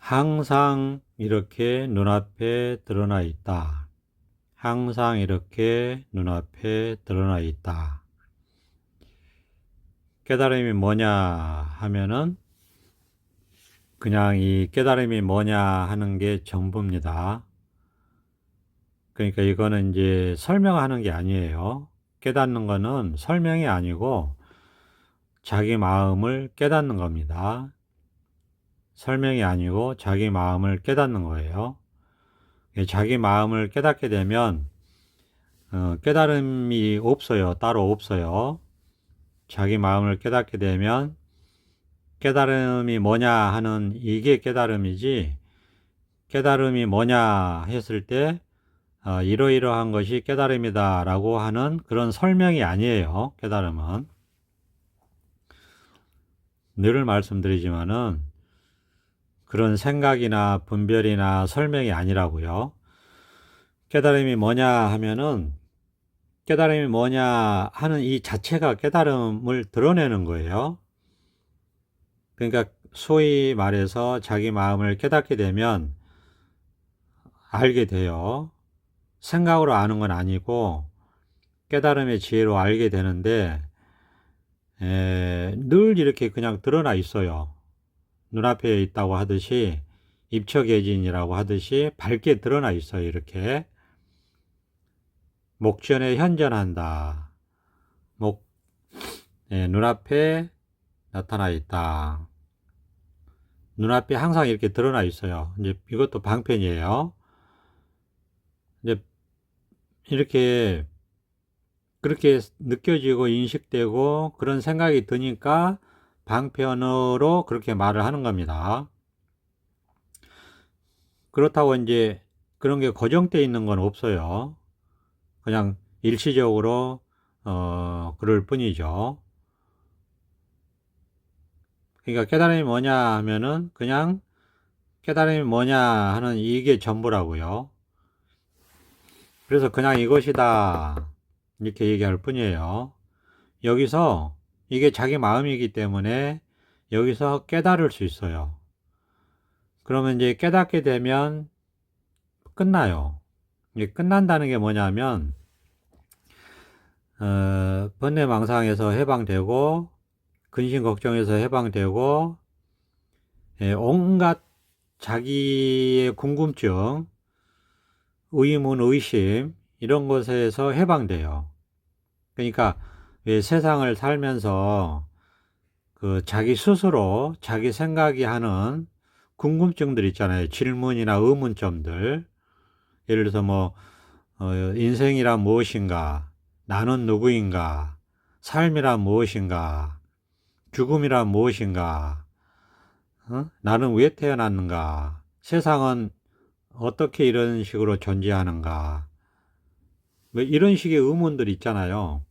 항상 이렇게 눈앞에 드러나 있다. 항상 이렇게 눈앞에 드러나 있다. 깨달음이 뭐냐 하면은 그냥 이 깨달음이 뭐냐 하는 게 전부입니다. 그러니까 이거는 이제 설명하는 게 아니에요. 깨닫는 거는 설명이 아니고 자기 마음을 깨닫는 겁니다. 설명이 아니고 자기 마음을 깨닫는 거예요. 자기 마음을 깨닫게 되면 깨달음이 없어요. 따로 없어요. 자기 마음을 깨닫게 되면 깨달음이 뭐냐 하는 이게 깨달음이지, 깨달음이 뭐냐 했을 때 이러이러한 것이 깨달음이다 라고 하는 그런 설명이 아니에요. 깨달음은 늘 말씀드리지만은 그런 생각이나 분별이나 설명이 아니라고요. 깨달음이 뭐냐 하면은 깨달음이 뭐냐 하는 이 자체가 깨달음을 드러내는 거예요. 그러니까 소위 말해서 자기 마음을 깨닫게 되면 알게 돼요. 생각으로 아는 건 아니고 깨달음의 지혜로 알게 되는데 늘 이렇게 그냥 드러나 있어요. 눈앞에 있다고 하듯이, 입처계진이라고 하듯이 밝게 드러나 있어요. 이렇게 목전에 현전한다. 눈앞에 나타나 있다. 눈앞에 항상 이렇게 드러나 있어요. 이제 이것도 방편이에요. 이제 이렇게 그렇게 느껴지고 인식되고 그런 생각이 드니까 방편으로 그렇게 말을 하는 겁니다. 그렇다고 이제 그런 게 고정되어 있는 건 없어요. 그냥 일시적으로 그럴 뿐이죠. 그러니까 깨달음이 뭐냐 하면은 그냥 깨달음이 뭐냐 하는 이게 전부라고요. 그래서 그냥 이것이다 이렇게 얘기할 뿐이에요. 여기서 이게 자기 마음이기 때문에 여기서 깨달을 수 있어요. 그러면 이제 깨닫게 되면 끝나요. 이게 끝난다는 게 뭐냐면 번뇌망상에서 해방되고 근심 걱정에서 해방되고 온갖 자기의 궁금증, 의문, 의심 이런 것에서 해방돼요. 그러니까 왜 세상을 살면서 그 자기 스스로 자기 생각이 하는 궁금증들 있잖아요. 질문이나 의문점들. 예를 들어서 뭐 인생이란 무엇인가, 나는 누구인가, 삶이란 무엇인가, 죽음이란 무엇인가, 나는 왜 태어났는가, 세상은 어떻게 이런 식으로 존재하는가, 뭐 이런 식의 의문들이 있잖아요.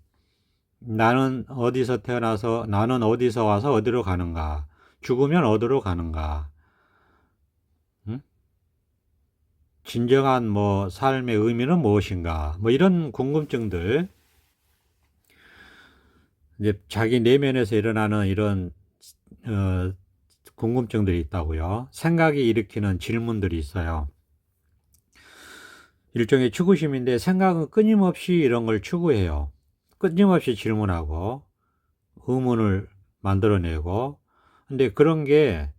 나는 어디서 태어나서, 나는 어디서 와서 어디로 가는가, 죽으면 어디로 가는가, 진정한 뭐 삶의 의미는 무엇인가, 뭐 이런 궁금증들, 이제 자기 내면에서 일어나는 이런 궁금증들이 있다고요. 생각이 일으키는 질문들이 있어요. 일종의 추구심인데 생각은 끊임없이 이런 걸 추구해요. 끊임없이 질문하고 의문을 만들어내고, 근데 그런 게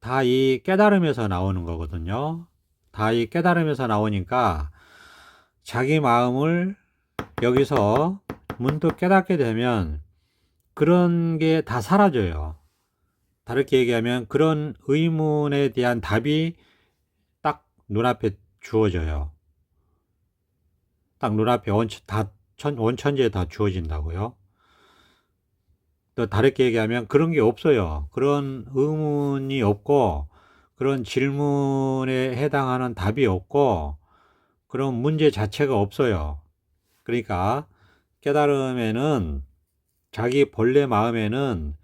다 이 깨달음에서 나오는 거거든요. 다 이 깨달음에서 나오니까 자기 마음을 여기서 문득 깨닫게 되면 그런 게 다 사라져요. 다르게 얘기하면 그런 의문에 대한 답이 딱 눈앞에 주어져요. 딱 눈앞에 원천지에 다 주어진다고요. 또 다르게 얘기하면 그런 게 없어요. 그런 의문이 없고 그런 질문에 해당하는 답이 없고 그런 문제 자체가 없어요. 그러니까 깨달음에는 자기 본래 마음에는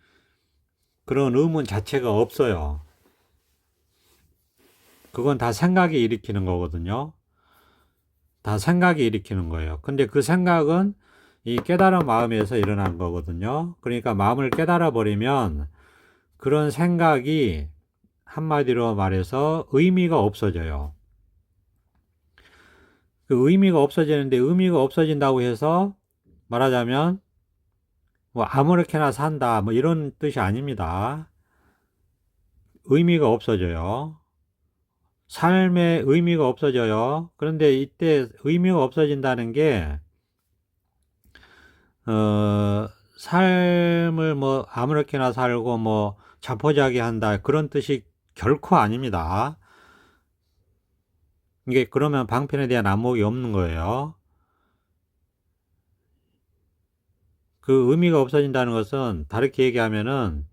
그런 의문 자체가 없어요. 그건 다 생각이 일으키는 거거든요. 다 생각이 일으키는 거예요. 근데 그 생각은 이 깨달은 마음에서 일어난 거거든요. 그러니까 마음을 깨달아 버리면 그런 생각이 한마디로 말해서 의미가 없어져요. 그 의미가 없어지는데 의미가 없어진다고 해서 말하자면 뭐 아무렇게나 산다 뭐 이런 뜻이 아닙니다. 의미가 없어져요. 삶의 의미가 없어져요. 그런데 이때 의미가 없어진다는 게 삶을 뭐 아무렇게나 살고 뭐 자포자기한다 그런 뜻이 결코 아닙니다. 이게 그러면 방편에 대한 안목이 없는 거예요. 그 의미가 없어진다는 것은 다르게 얘기하면은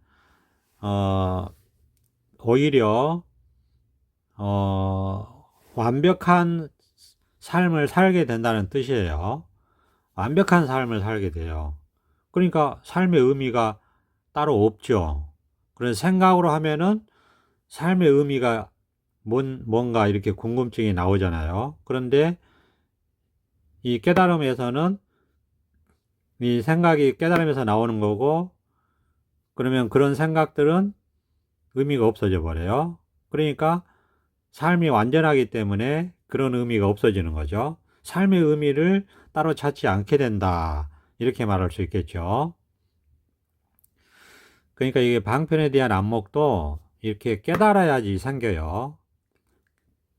오히려 완벽한 삶을 살게 된다는 뜻이에요. 완벽한 삶을 살게 돼요. 그러니까 삶의 의미가 따로 없죠. 그래서 생각으로 하면은 삶의 의미가 뭔가 이렇게 궁금증이 나오잖아요. 그런데 이 깨달음에서는 이 생각이 깨달음에서 나오는 거고, 그러면 그런 생각들은 의미가 없어져 버려요. 그러니까 삶이 완전하기 때문에 그런 의미가 없어지는 거죠. 삶의 의미를 따로 찾지 않게 된다. 이렇게 말할 수 있겠죠. 그러니까 이게 방편에 대한 안목도 이렇게 깨달아야지 생겨요.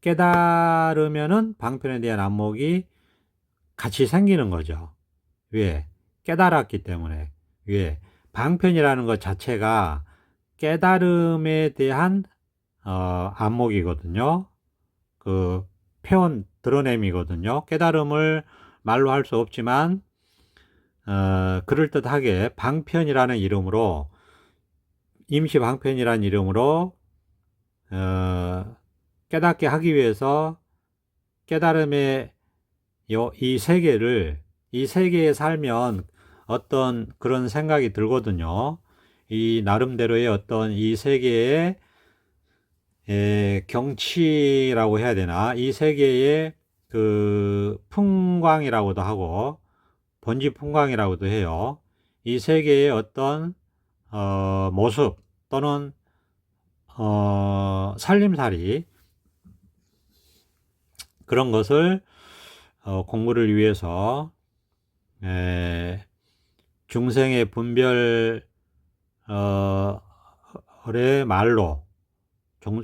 깨달으면은 방편에 대한 안목이 같이 생기는 거죠. 왜? 깨달았기 때문에. 왜? 방편이라는 것 자체가 깨달음에 대한 안목이거든요. 그 표현 드러냄이거든요. 깨달음을 말로 할 수 없지만 그럴듯하게 방편이라는 이름으로 임시 방편이라는 이름으로 깨닫게 하기 위해서 깨달음의 이 세계를 이 세계에 살면 어떤 그런 생각이 들거든요. 이 나름대로의 어떤 이 세계의 경치라고 해야 되나? 이 세계의 그 풍광이라고도 하고 번지 풍광이라고도 해요. 이 세계의 어떤 모습 또는 살림살이 그런 것을 공부를 위해서 중생의 분별의 말로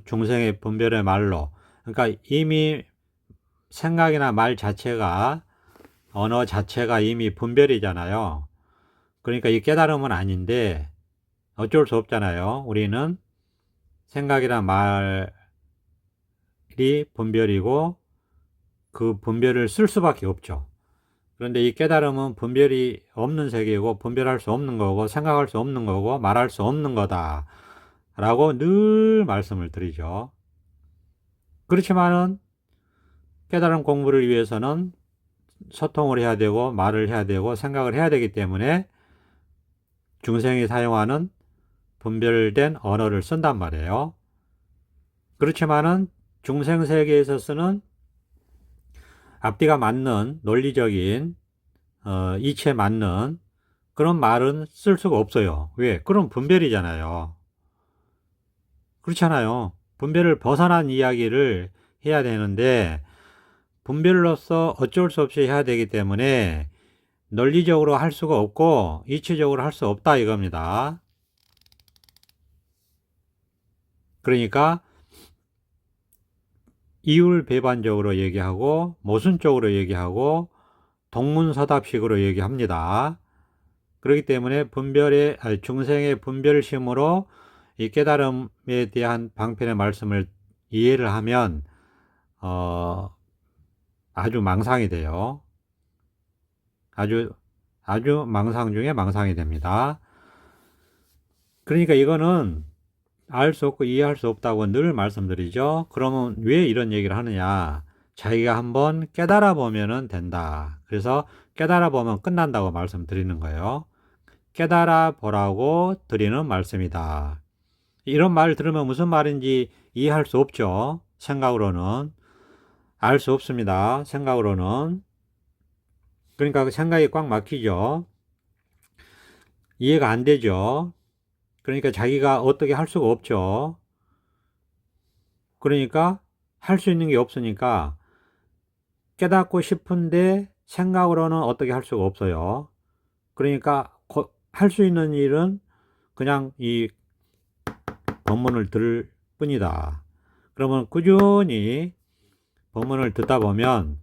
중생의 분별의 말로 그러니까 이미 생각이나 말 자체가 언어 자체가 이미 분별이잖아요. 그러니까 이 깨달음은 아닌데 어쩔 수 없잖아요. 우리는 생각이나 말이 분별이고 그 분별을 쓸 수밖에 없죠. 그런데 이 깨달음은 분별이 없는 세계이고 분별할 수 없는 거고 생각할 수 없는 거고 말할 수 없는 거다 라고 늘 말씀을 드리죠. 그렇지만은 깨달음 공부를 위해서는 소통을 해야 되고 말을 해야 되고 생각을 해야 되기 때문에 중생이 사용하는 분별된 언어를 쓴단 말이에요. 그렇지만은 중생 세계에서 쓰는 앞뒤가 맞는 논리적인 이치에 맞는 그런 말은 쓸 수가 없어요. 왜? 그럼 분별이잖아요. 그렇잖아요. 분별을 벗어난 이야기를 해야 되는데 분별로서 어쩔 수 없이 해야 되기 때문에 논리적으로 할 수가 없고 이치적으로 할 수 없다 이겁니다. 그러니까 이율배반적으로 얘기하고 모순적으로 얘기하고 동문서답식으로 얘기합니다. 그렇기 때문에 중생의 분별심으로 이 깨달음에 대한 방편의 말씀을 이해를 하면 아주 망상이 돼요. 아주 망상 중에 망상이 됩니다. 그러니까 이거는 알 수 없고 이해할 수 없다고 늘 말씀드리죠. 그러면 왜 이런 얘기를 하느냐? 자기가 한번 깨달아 보면은 된다. 그래서 깨달아 보면 끝난다고 말씀드리는 거예요. 깨달아 보라고 드리는 말씀이다. 이런 말을 들으면 무슨 말인지 이해할 수 없죠. 생각으로는 알 수 없습니다. 생각으로는. 그러니까 생각이 꽉 막히죠. 이해가 안 되죠. 그러니까 자기가 어떻게 할 수가 없죠. 그러니까 할 수 있는 게 없으니까 깨닫고 싶은데 생각으로는 어떻게 할 수가 없어요. 그러니까 할 수 있는 일은 그냥 이 법문을 들을 뿐이다. 그러면 꾸준히 법문을 듣다 보면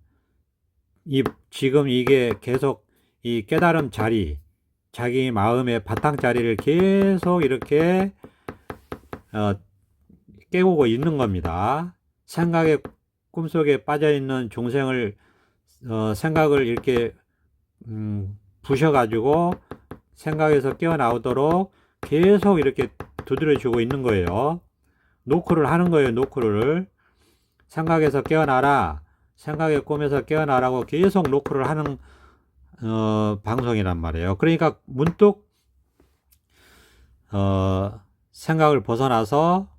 지금 이게 계속 이 깨달음 자리, 자기 마음의 바탕 자리를 계속 이렇게 깨우고 있는 겁니다. 생각의 꿈속에 빠져 있는 중생을 생각을 이렇게 부셔가지고 생각에서 깨어나오도록 계속 이렇게 두드려주고 있는 거예요. 노크를 하는 거예요. 노크를 생각에서 깨어나라, 생각의 꿈에서 깨어나라고 계속 노크를 하는 방송이란 말이에요. 그러니까 문득 생각을 벗어나서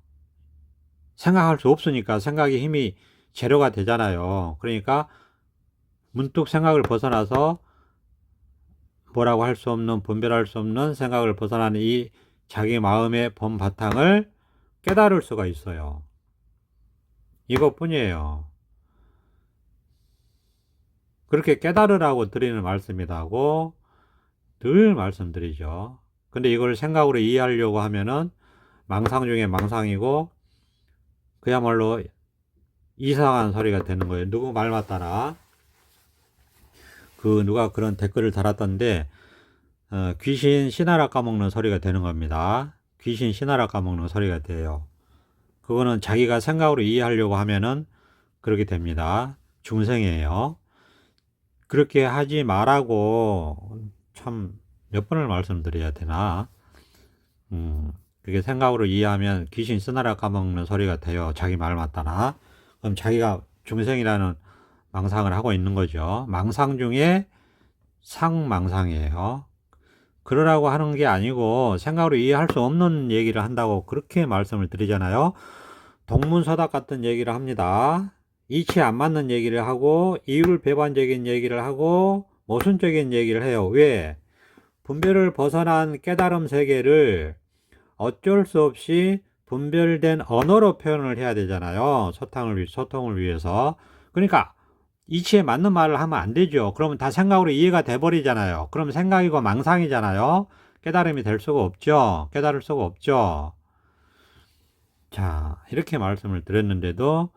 생각할 수 없으니까 생각의 힘이 재료가 되잖아요. 그러니까 문득 생각을 벗어나서 뭐라고 할 수 없는, 분별할 수 없는 생각을 벗어나는 이 자기 마음의 본 바탕을 깨달을 수가 있어요. 이것뿐이에요. 그렇게 깨달으라고 드리는 말씀이라고 늘 말씀드리죠. 근데 이걸 생각으로 이해하려고 하면은 망상 중에 망상이고 그야말로 이상한 소리가 되는 거예요. 누구 말 맞다나 누가 그런 댓글을 달았던데 귀신 신하라 까먹는 소리가 되는 겁니다. 귀신 신하라 까먹는 소리가 돼요. 그거는 자기가 생각으로 이해하려고 하면은 그렇게 됩니다. 중생이에요. 그렇게 하지 말라고 참 몇 번을 말씀드려야 되나. 그게 생각으로 이해하면 귀신 쓰나라 까먹는 소리가 돼요. 자기 말 맞다나. 그럼 자기가 중생이라는 망상을 하고 있는 거죠. 망상 중에 상망상이에요. 그러라고 하는 게 아니고 생각으로 이해할 수 없는 얘기를 한다고 그렇게 말씀을 드리잖아요. 동문서답 같은 얘기를 합니다. 이치에 안 맞는 얘기를 하고 이율 배반적인 얘기를 하고 모순적인 얘기를 해요. 왜? 분별을 벗어난 깨달음 세계를 어쩔 수 없이 분별된 언어로 표현을 해야 되잖아요. 소통을 위해서. 그러니까 이치에 맞는 말을 하면 안 되죠. 그러면 다 생각으로 이해가 돼 버리잖아요. 그럼 생각이고 망상이잖아요. 깨달음이 될 수가 없죠. 깨달을 수가 없죠. 자, 이렇게 말씀을 드렸는데도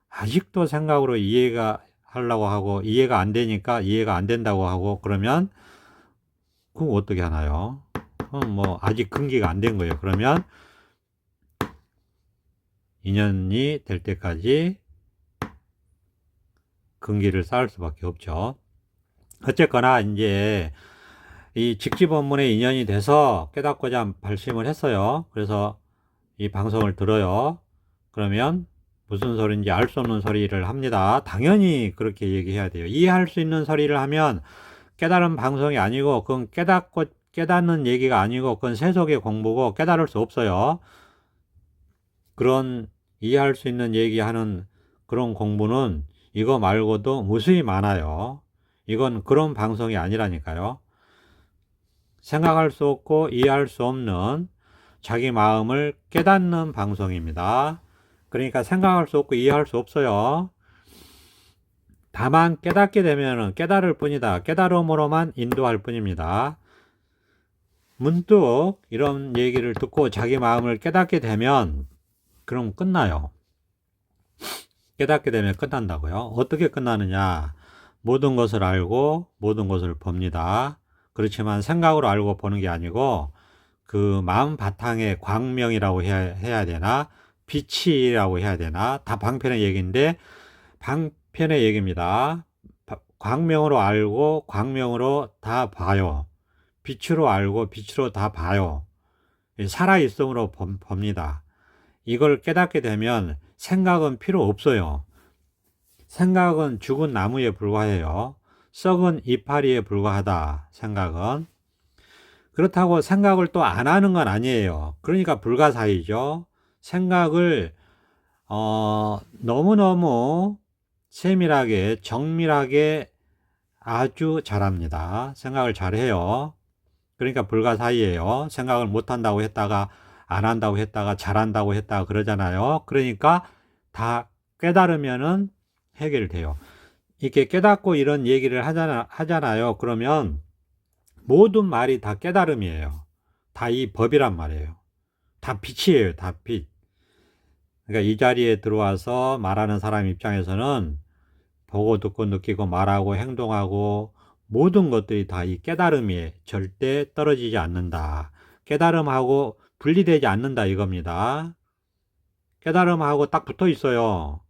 아직도 생각으로 이해가 하려고 하고 이해가 안 되니까 이해가 안 된다고 하고 그러면 그거 어떻게 하나요? 뭐 아직 근기가 안 된 거예요. 그러면 인연이 될 때까지 근기를 쌓을 수밖에 없죠. 어쨌거나 이제 이 직지법문에 인연이 돼서 깨닫고자 발심을 했어요. 그래서 이 방송을 들어요. 그러면 무슨 소리인지 알 수 없는 소리를 합니다. 당연히 그렇게 얘기해야 돼요. 이해할 수 있는 소리를 하면 깨달은 방송이 아니고 그건 깨닫는 얘기가 아니고 그건 세속의 공부고 깨달을 수 없어요. 그런 이해할 수 있는 얘기하는 그런 공부는 이거 말고도 무수히 많아요. 이건 그런 방송이 아니라니까요. 생각할 수 없고 이해할 수 없는 자기 마음을 깨닫는 방송입니다. 그러니까 생각할 수 없고 이해할 수 없어요. 다만 깨닫게 되면 깨달을 뿐이다. 깨달음으로만 인도할 뿐입니다. 문득 이런 얘기를 듣고 자기 마음을 깨닫게 되면 그럼 끝나요. 깨닫게 되면 끝난다고요. 어떻게 끝나느냐. 모든 것을 알고 모든 것을 봅니다. 그렇지만 생각으로 알고 보는 게 아니고 그 마음 바탕의 광명이라고 해야 되나 빛이라고 해야 되나 다 방편의 얘기인데 방편의 얘기입니다. 광명으로 알고 광명으로 다 봐요. 빛으로 알고 빛으로 다 봐요. 살아있음으로 봅니다. 이걸 깨닫게 되면 생각은 필요 없어요. 생각은 죽은 나무에 불과해요. 썩은 이파리에 불과하다. 생각은. 그렇다고 생각을 또 안 하는 건 아니에요. 그러니까 불가사의죠. 생각을 너무너무 세밀하게 정밀하게 아주 잘합니다. 생각을 잘해요. 그러니까 불가사의예요. 생각을 못한다고 했다가 안 한다고 했다가 잘한다고 했다가 그러잖아요. 그러니까 다 깨달으면은 해결돼요. 이렇게 깨닫고 이런 얘기를 하잖아요. 그러면 모든 말이 다 깨달음이에요. 다 이 법이란 말이에요. 다 빛이에요. 다 빛. 그러니까 이 자리에 들어와서 말하는 사람 입장에서는 보고 듣고 느끼고 말하고 행동하고 모든 것들이 다 이 깨달음에 절대 떨어지지 않는다. 깨달음하고 분리되지 않는다 이겁니다. 깨달음하고 딱 붙어 있어요.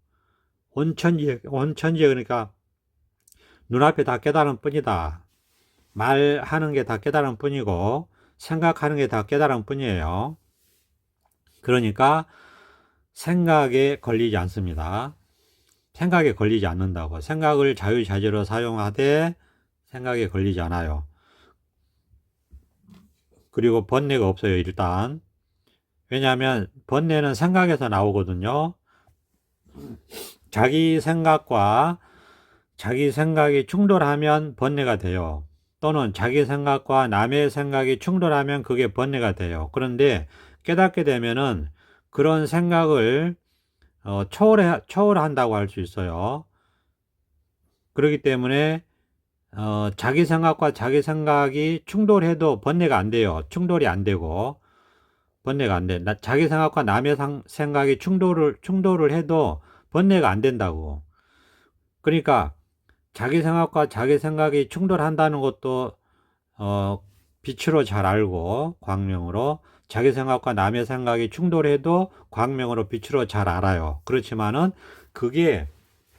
온천지에 그러니까 눈앞에 다 깨달음 뿐이다. 말하는 게 다 깨달음 뿐이고 생각하는 게 다 깨달음 뿐이에요. 그러니까 생각에 걸리지 않습니다. 생각에 걸리지 않는다고. 생각을 자유자재로 사용하되 생각에 걸리지 않아요. 그리고 번뇌가 없어요, 일단. 왜냐하면 번뇌는 생각에서 나오거든요. 자기 생각이 충돌하면 번뇌가 돼요. 또는 자기 생각과 남의 생각이 충돌하면 그게 번뇌가 돼요. 그런데 깨닫게 되면은 그런 생각을 초월한다고 할 수 있어요. 그렇기 때문에 자기 생각과 자기 생각이 충돌해도 번뇌가 안 돼요. 충돌이 안 되고 번뇌가 안 돼. 자기 생각과 남의 생각이 충돌을 해도 번뇌가 안 된다고. 그러니까 자기 생각과 자기 생각이 충돌한다는 것도 빛으로 잘 알고 광명으로 자기 생각과 남의 생각이 충돌해도 광명으로 빛으로 잘 알아요. 그렇지만은 그게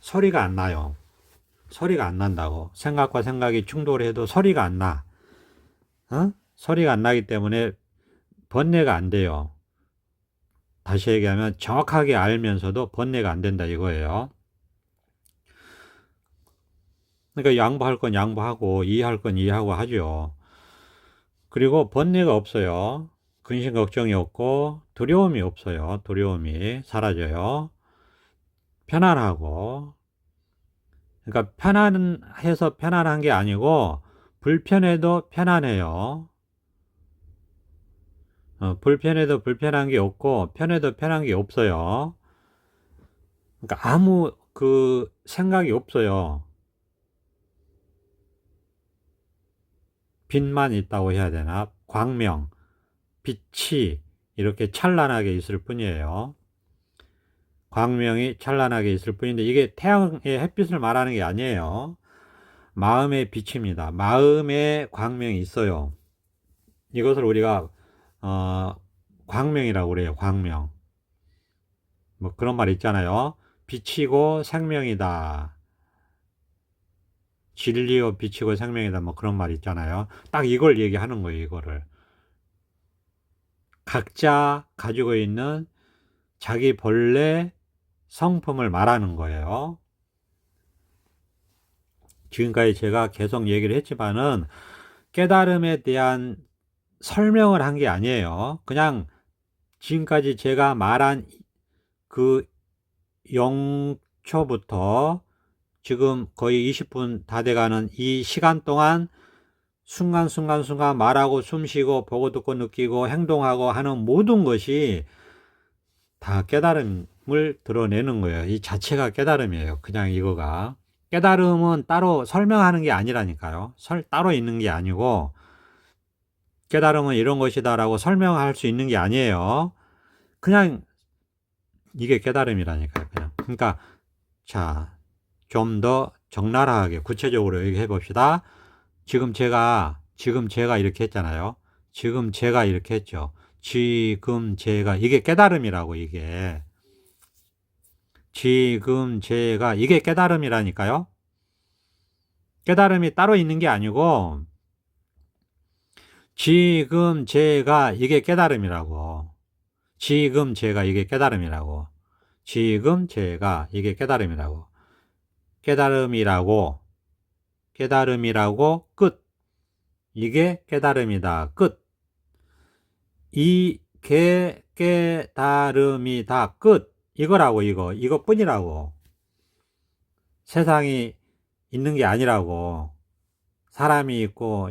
소리가 안 나요. 소리가 안 난다고. 생각과 생각이 충돌해도 소리가 안 나. 소리가 안 나기 때문에 번뇌가 안 돼요. 다시 얘기하면 정확하게 알면서도 번뇌가 안 된다 이거예요. 그러니까 양보할 건 양보하고 이해할 건 이해하고 하죠. 그리고 번뇌가 없어요. 근심 걱정이 없고 두려움이 없어요. 두려움이 사라져요. 편안하고. 그러니까 편안해서 편안한 게 아니고 불편해도 편안해요. 불편해도 불편한 게 없고 편해도 편한 게 없어요. 그러니까 아무 그 생각이 없어요. 빛만 있다고 해야 되나? 광명, 빛이 이렇게 찬란하게 있을 뿐이에요. 광명이 찬란하게 있을 뿐인데 이게 태양의 햇빛을 말하는 게 아니에요. 마음의 빛입니다. 마음에 광명이 있어요. 이것을 우리가 광명이라고 그래요. 광명. 뭐 그런 말 있잖아요. 빛이고 생명이다. 진리요 빛이고 생명이다. 뭐 그런 말 있잖아요. 딱 이걸 얘기하는 거예요. 이거를. 각자 가지고 있는 자기 본래 성품을 말하는 거예요. 지금까지 제가 계속 얘기를 했지만은 깨달음에 대한 설명을 한 게 아니에요. 그냥 지금까지 제가 말한 그 0초부터 지금 거의 20분 다 돼가는 이 시간 동안 순간순간 말하고 숨쉬고 보고 듣고 느끼고 행동하고 하는 모든 것이 다 깨달음을 드러내는 거예요. 이 자체가 깨달음이에요. 그냥 이거가. 깨달음은 따로 설명하는 게 아니라니까요. 따로 있는 게 아니고 깨달음은 이런 것이다라고 설명할 수 있는 게 아니에요. 그냥 이게 깨달음이라니까요. 그냥. 그러니까 자, 좀 더 적나라하게 구체적으로 얘기해 봅시다. 지금 제가 이렇게 했잖아요. 지금 제가 이렇게 했죠. 지금 제가 이게 깨달음이라고 이게. 지금 제가 이게 깨달음이라니까요. 깨달음이 따로 있는 게 아니고 지금 제가 이게 깨달음이라고. 지금 제가 이게 깨달음이라고. 지금 제가 이게 깨달음이라고. 깨달음이라고 끝. 이게 깨달음이다. 끝. 이게 깨달음이다. 끝. 이거라고 이것뿐이라고. 세상이 있는 게 아니라고. 사람이 있고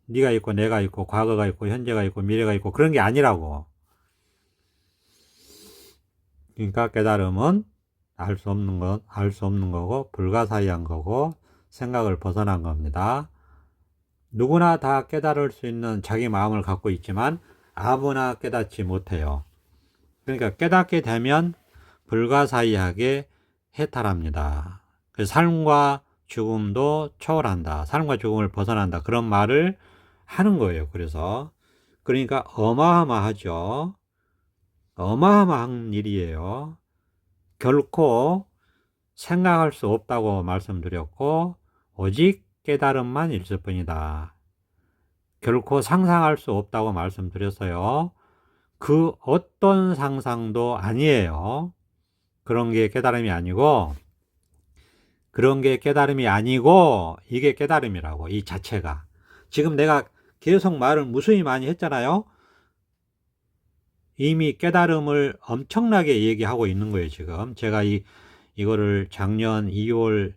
네가 있고 내가 있고 과거가 있고 현재가 있고 미래가 있고 그런 게 아니라고. 그러니까 깨달음은 알 수 없는 거고, 불가사의한 거고, 생각을 벗어난 겁니다. 누구나 다 깨달을 수 있는 자기 마음을 갖고 있지만 아무나 깨닫지 못해요. 그러니까 깨닫게 되면 불가사의하게 해탈합니다. 삶과 죽음도 초월한다. 삶과 죽음을 벗어난다. 그런 말을 하는 거예요. 그러니까 어마어마하죠. 어마어마한 일이에요. 결코 생각할 수 없다고 말씀드렸고, 오직 깨달음만 있을 뿐이다. 결코 상상할 수 없다고 말씀드렸어요. 그 어떤 상상도 아니에요. 그런 게 깨달음이 아니고, 이게 깨달음이라고, 이 자체가. 지금 내가 계속 말을 무수히 많이 했잖아요. 이미 깨달음을 엄청나게 얘기하고 있는 거예요, 지금. 제가 이거를 작년 2월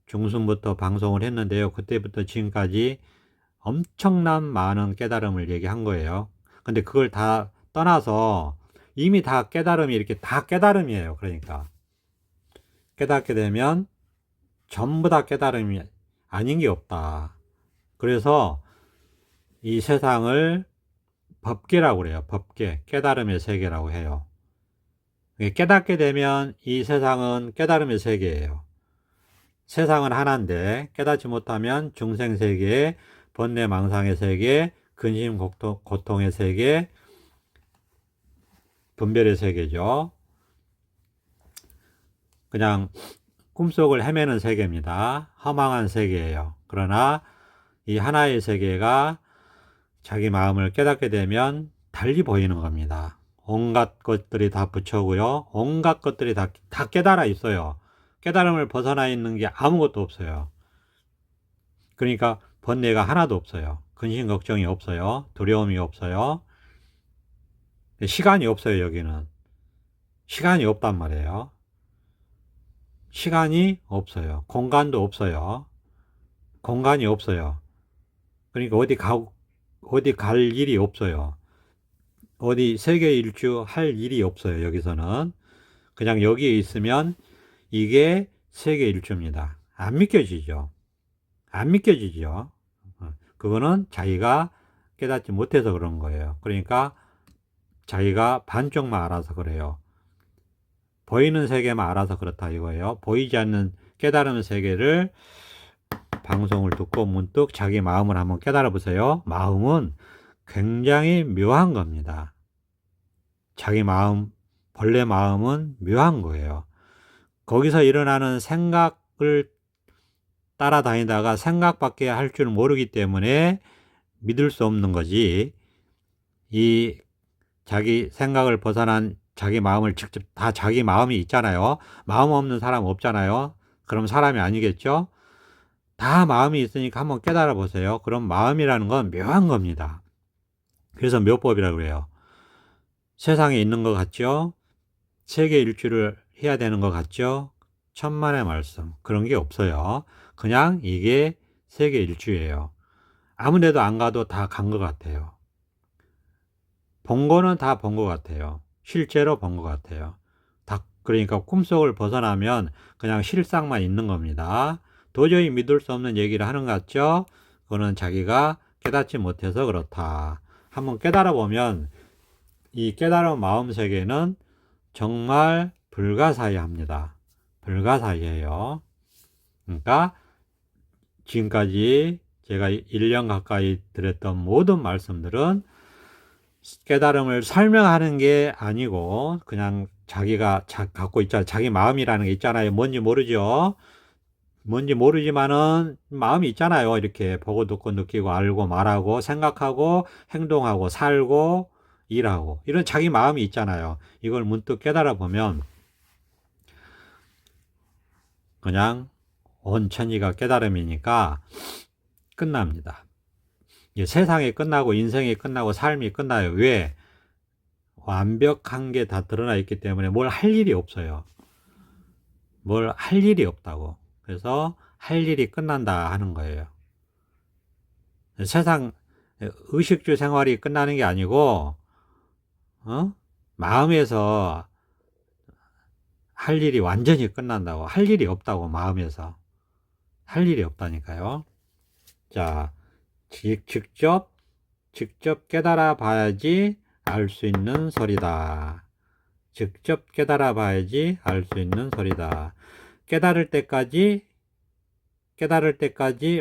중순부터 방송을 했는데요. 그때부터 지금까지 엄청난 많은 깨달음을 얘기한 거예요. 근데 그걸 다 떠나서 이미 다 깨달음이 이렇게 다 깨달음이에요. 그러니까 깨닫게 되면 전부 다 깨달음이 아닌 게 없다. 그래서 이 세상을 법계라고 그래요. 법계, 깨달음의 세계라고 해요. 깨닫게 되면 이 세상은 깨달음의 세계예요. 세상은 하나인데 깨닫지 못하면 중생세계, 번뇌망상의 세계, 근심 고통의 세계, 분별의 세계죠. 그냥 꿈속을 헤매는 세계입니다. 허망한 세계예요. 그러나 이 하나의 세계가 자기 마음을 깨닫게 되면 달리 보이는 겁니다. 온갖 것들이 다 부처고요. 온갖 것들이 다 깨달아 있어요. 깨달음을 벗어나 있는 게 아무것도 없어요. 그러니까 번뇌가 하나도 없어요. 근심 걱정이 없어요. 두려움이 없어요. 시간이 없어요. 여기는 시간이 없단 말이에요. 시간이 없어요. 공간도 없어요. 공간이 없어요. 그러니까 어디 갈 일이 없어요. 어디 세계 일주 할 일이 없어요. 여기서는 그냥 여기에 있으면 이게 세계 일주입니다. 안 믿겨지죠. 안 믿겨지죠. 그거는 자기가 깨닫지 못해서 그런 거예요. 그러니까 자기가 반쪽만 알아서 그래요. 보이는 세계만 알아서 그렇다 이거예요. 보이지 않는 깨달은 세계를 방송을 듣고 문득 자기 마음을 한번 깨달아 보세요. 마음은 굉장히 묘한 겁니다. 자기 마음, 본래 마음은 묘한 거예요. 거기서 일어나는 생각을 따라다니다가 생각밖에 할 줄 모르기 때문에 믿을 수 없는 거지. 이 자기 생각을 벗어난 자기 마음을 직접 다 자기 마음이 있잖아요. 마음 없는 사람 없잖아요. 그럼 사람이 아니겠죠? 다 마음이 있으니까 한번 깨달아 보세요. 그럼 마음이라는 건 묘한 겁니다. 그래서 묘법이라고 그래요. 세상에 있는 것 같죠? 세계 일주를 해야 되는 것 같죠? 천만의 말씀. 그런 게 없어요. 그냥 이게 세계 일주예요. 아무 데도 안 가도 다 간 것 같아요. 본 거는 다 본 것 같아요. 실제로 본 것 같아요. 그러니까 꿈속을 벗어나면 그냥 실상만 있는 겁니다. 도저히 믿을 수 없는 얘기를 하는 것 같죠? 그거는 자기가 깨닫지 못해서 그렇다. 한번 깨달아 보면 이 깨달은 마음 세계는 정말 불가사의합니다. 불가사의해요. 그러니까 지금까지 제가 1년 가까이 드렸던 모든 말씀들은 깨달음을 설명하는 게 아니고 그냥 자기가 갖고 있잖아요. 자기 마음이라는 게 있잖아요. 뭔지 모르죠. 뭔지 모르지만은 마음이 있잖아요. 이렇게 보고 듣고 느끼고 알고 말하고 생각하고 행동하고 살고 일하고 이런 자기 마음이 있잖아요. 이걸 문득 깨달아 보면 그냥 온 천지가 깨달음이니까 끝납니다. 세상이 끝나고 인생이 끝나고 삶이 끝나요. 왜? 완벽한 게 다 드러나 있기 때문에 뭘 할 일이 없어요. 뭘 할 일이 없다고. 그래서 할 일이 끝난다 하는 거예요. 세상 의식주 생활이 끝나는 게 아니고 마음에서 할 일이 완전히 끝난다고. 할 일이 없다고, 마음에서. 할 일이 없다니까요. 자, 직접 깨달아 봐야지 알 수 있는 소리다. 직접 깨달아 봐야지 알 수 있는 소리다. 깨달을 때까지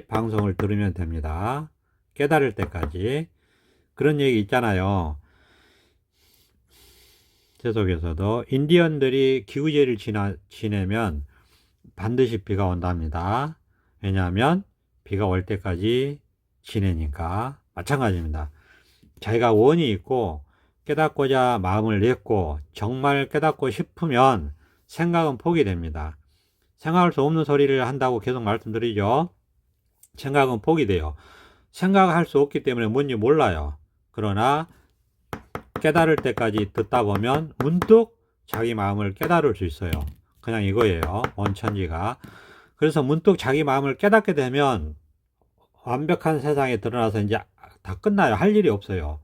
방송을 들으면 됩니다. 깨달을 때까지. 그런 얘기 있잖아요. 세속에서도 인디언들이 기우제를 지내면 반드시 비가 온답니다. 왜냐하면 비가 올 때까지 지내니까. 마찬가지입니다. 자기가 원이 있고 깨닫고자 마음을 냈고 정말 깨닫고 싶으면 생각은 포기됩니다. 생각할 수 없는 소리를 한다고 계속 말씀드리죠. 생각은 포기돼요. 생각할 수 없기 때문에 뭔지 몰라요. 그러나 깨달을 때까지 듣다 보면 문득 자기 마음을 깨달을 수 있어요. 그냥 이거예요. 원천지가. 그래서 문득 자기 마음을 깨닫게 되면 완벽한 세상에 드러나서 이제 다 끝나요. 할 일이 없어요.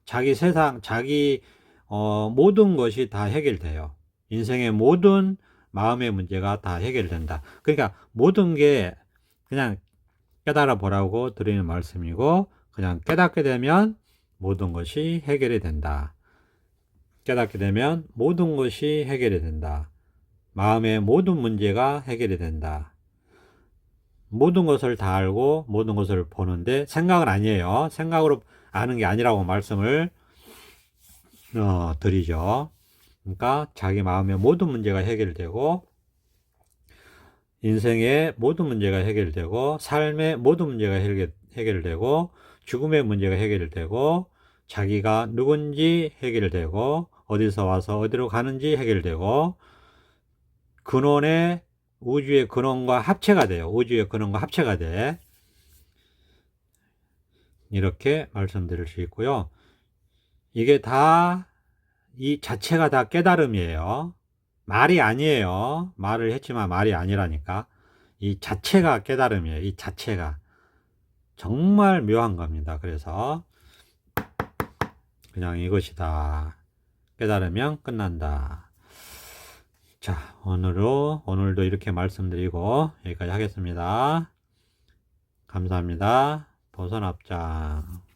자기 세상, 모든 것이 다 해결돼요. 인생의 모든 마음의 문제가 다 해결된다. 그러니까 모든 게 그냥 깨달아 보라고 드리는 말씀이고, 그냥 깨닫게 되면 모든 것이 해결이 된다. 깨닫게 되면 모든 것이 해결이 된다. 마음의 모든 문제가 해결이 된다. 모든 것을 다 알고 모든 것을 보는데 생각은 아니에요. 생각으로 아는 게 아니라고 말씀을 드리죠. 그러니까 자기 마음의 모든 문제가 해결되고 인생의 모든 문제가 해결되고 삶의 모든 문제가 해결되고 죽음의 문제가 해결되고 자기가 누군지 해결되고 어디서 와서 어디로 가는지 해결되고 근원의 우주의 근원과 합체가 돼요. 우주의 근원과 합체가 돼. 이렇게 말씀드릴 수 있고요. 이게 다 이 자체가 다 깨달음이에요. 말이 아니에요. 말을 했지만 말이 아니라니까. 이 자체가 깨달음이에요. 이 자체가. 정말 묘한 겁니다. 그래서 그냥 이것이다. 깨달으면 끝난다. 자, 오늘도 이렇게 말씀드리고 여기까지 하겠습니다. 감사합니다. 보선합장.